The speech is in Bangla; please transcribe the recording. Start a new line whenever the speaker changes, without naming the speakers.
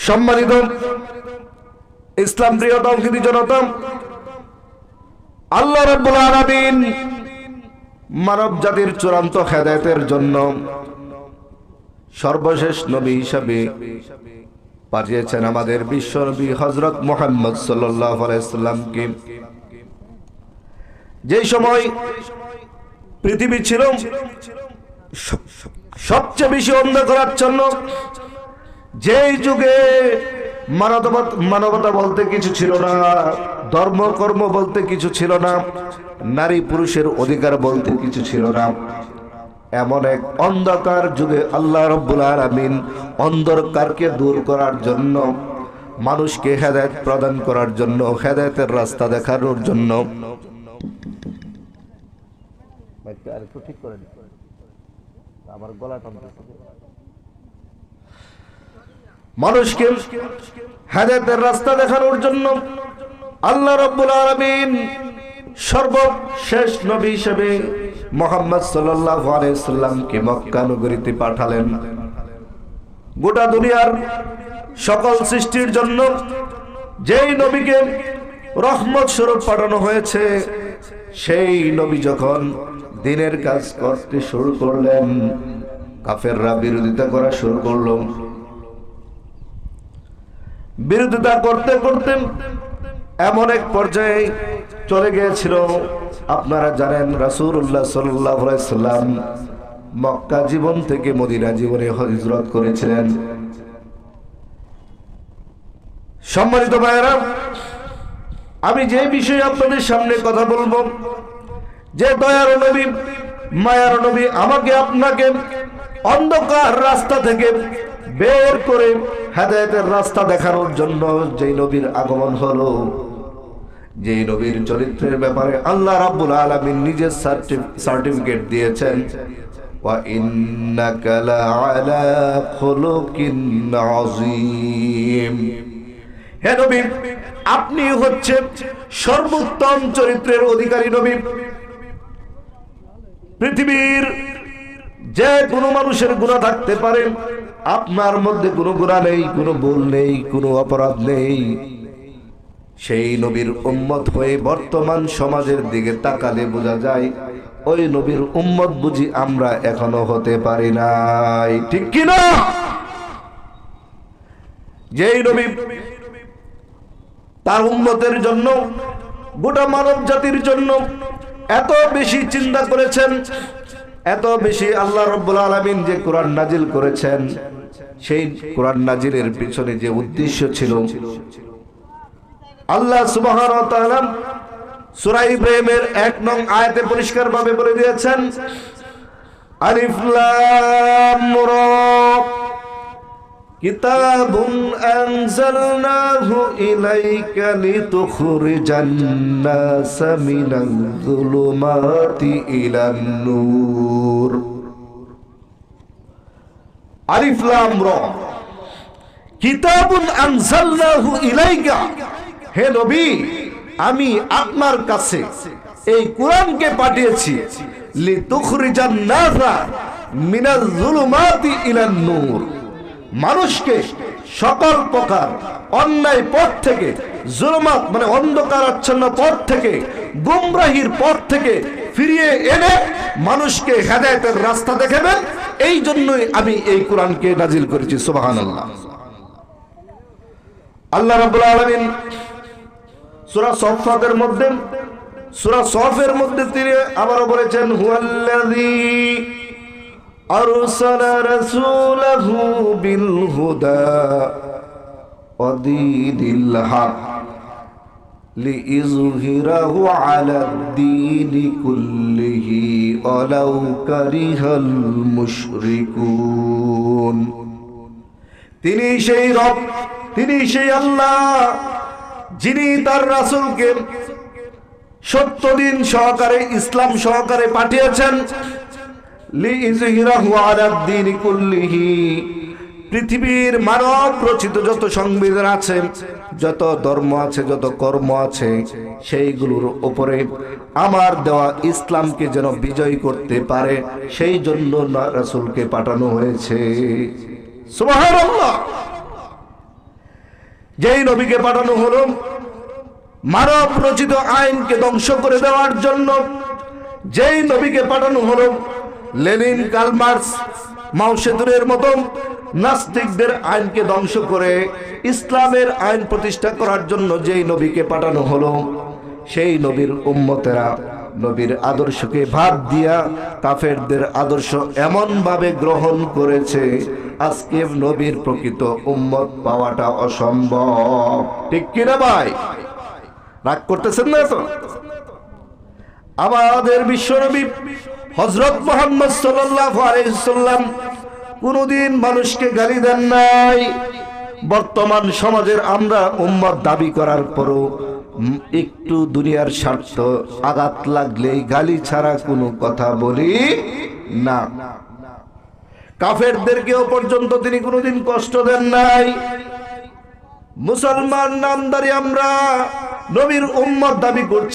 সম্মানিত ইসলাম প্রিয় তৌহিদি জনতা, আল্লাহ রাব্বুল আলামিন মানব জাতির চূড়ান্ত হেদায়েতের জন্য সর্বশেষ নবী হিসাবে পাঠিয়েছেন আমাদের বিশ্বনবী হযরত মুহাম্মদ সাল্লাল্লাহু আলাইহি সাল্লামকে। যে সময় পৃথিবী ছিল সবচেয়ে বেশি অন্ধকারাচ্ছন্ন, যেই যুগে মানবতা বলতে কিছু ছিল না, ধর্ম কর্ম বলতে কিছু ছিল না, নারী পুরুষের অধিকার বলতে কিছু ছিল না, এমন এক অন্ধকার যুগে আল্লাহ রাব্বুল আলামিন অন্ধকারকে দূর করার জন্য, মানুষকে হেদায়েত প্রদান করার জন্য, হেদায়েতের রাস্তা দেখানোর জন্য মানুষকে হেদায়েতের রাস্তা দেখানোর জন্য আল্লাহ রাব্বুল আলামিন সর্বশেষ নবী হিসেবে মুহাম্মদ সাল্লাল্লাহু আলাইহি সাল্লামকে মক্কা নগরীতে পাঠালেন। গোটা দুনিয়ার সকল সৃষ্টির জন্য যেই নবীকে রহমত স্বরূপ পাঠানো হয়েছে, সেই নবী যখন দ্বীনের কাজ করতে শুরু করলেন, কাফেররা বিরোধিতা করা শুরু করল। বিরোধিতা করতে করতে এমন এক পর্যায়ে চলে গিয়েছিল, আপনারা জানেন রাসূলুল্লাহ সাল্লাল্লাহু আলাইহি সাল্লাম মক্কা জীবন থেকে মদিনা জীবনে হিজরত করেছিলেন। সম্মানিত ভাইয়েরা, আমি যে বিষয়ে আপনাদের সামনে কথা বলবো, যে দয়ার নবী, মায়ার নবী আমাকে আপনাকে অন্ধকার রাস্তা থেকে বের করে হেদায়েতের রাস্তা দেখানোর জন্য যেই নবীর আগমন হলো, যেই নবীর চরিত্রের ব্যাপারে আল্লাহ রাব্বুল আলামিন নিজের সার্টিফিকেট দিয়েছেন, ওয়া ইন্নাকা লাআলা খুলুকিন আযীম। হে নবী, আপনি হচ্ছেন সর্বোত্তম চরিত্রের অধিকারী নবী। পৃথিবীর যে কোনো মানুষের গুনাহ থাকতে পারে, আপনার মধ্যে কোনো গুনাহ নেই, কোনো ভুল নেই, কোনো অপরাধ নেই। সেই নবীর উম্মত হয়ে বর্তমান সমাজের দিকে তাকালে বোঝা যায় ওই নবীর উম্মত বুঝি আমরা এখনো হতে পারি নাই, ঠিক কি না? যেই নবী তার উম্মতের জন্য, গোটা মানব জাতির জন্য এত বেশি চিন্তা করেছেন, এত বেশি আল্লাহ রাব্বুল আলামিন যে কোরআন নাজিল করেছেন, সেই কোরআন নাজিলের পিছনে যে উদ্দেশ্য ছিল, আল্লাহ সুবহানাহু ওয়া তাআলা সূরা ইব্রাহিমের 1 নং আয়াতে পরিষ্কারভাবে বলে দিয়েছেন, আলিফ লাম রা কিতাবুন আনজালনাহু ইলাইকা লিতুখরিজান নাসা মিনাল যুলুমাতি ইলান নূর। আলিফ লাম রা কিতাবুন আনজালনাহু ইলাইকা, হে নবী আমি আপনার কাছে এই কোরআনকে পাঠিয়েছি, লিতুখরিজান নাসা মিনাল যুলুমাতি ইলান নূর, মানুষকে সকল প্রকার অন্যায় পথ থেকে, জুলুমাত মানে অন্ধকারাচ্ছন্ন পথ থেকে, গুমরাহির পথ থেকে ফিরিয়ে এনে মানুষকে হেদায়েতের রাস্তা দেখাবেন। এই জন্যই আমি এই কোরআনকে নাজিল করেছি। সুবহানাল্লাহ। আল্লাহ রাব্বুল আলামিন সূরা সফফাতের মধ্যে, সূরা সফের মধ্যে তিনি আবারো বলেছেন, হুয়াল্লাযী আরসালা রাসূলাহু বিল হুদা ওয়া দীনিল হক লিইযহিরাহু আলাদ দীনি কুল্লিহি ওয়ালাউ কারিহাল মুশরিকুন। তিনি সেই রব, তিনি সেই আল্লাহ যিনি তার রাসূলকে সত্য দিন সহকারে, ইসলাম সহকারে পাঠিয়েছেন, লিইযহিরাহু আলাদ দীনি কুল্লিহি, পৃথিবীর মানব রচিত যত সংবিধান আছে, যত ধর্ম আছে, যত কর্ম আছে, সেইগুলোর উপরে আমার দেওয়া ইসলামকে যেন বিজয় করতে পারে, সেই জন্য রাসূলকে পাঠানো হয়েছে। সুবহানাল্লাহ। যেই নবীকে পাঠানো হলো মানব রচিত আইনকে ধ্বংস করে দেওয়ার জন্য, যেই নবীকে পাঠানো হলো লেনিন, কার্ল মার্কস, মাও সেতুরের মতো নাস্তিকদের আইনকে ধ্বংস করে ইসলামের আইন প্রতিষ্ঠা করার জন্য যেই নবীকে পাঠানো হলো, সেই নবীর উম্মতেরা নবীর আদর্শকে বাদ দিয়া কাফেরদের আদর্শ এমন ভাবে গ্রহণ করেছে, আজকে নবীর প্রকৃত উম্মত পাওয়াটা অসম্ভব। ঠিক কিনা ভাই? রাগ করতেছেন না তো? আমাদের বিশ্বনবী হযরত মুহাম্মদ সাল্লাল্লাহু আলাইহি ওয়াসাল্লাম কোনদিন মানুষকে গালি দেন নাই। বর্তমান সমাজের আমরা উম্মত দাবি করার পরও একটু দুনিয়ার স্বার্থ আঘাত লাগলেই গালি ছাড়া কোনো কথা বলি না। কাফেরদেরকেও পর্যন্ত তিনি কোনোদিন কষ্ট দেন নাই। মুসলমান নামদারি আমরা নবীর উম্মত দাবি করছি।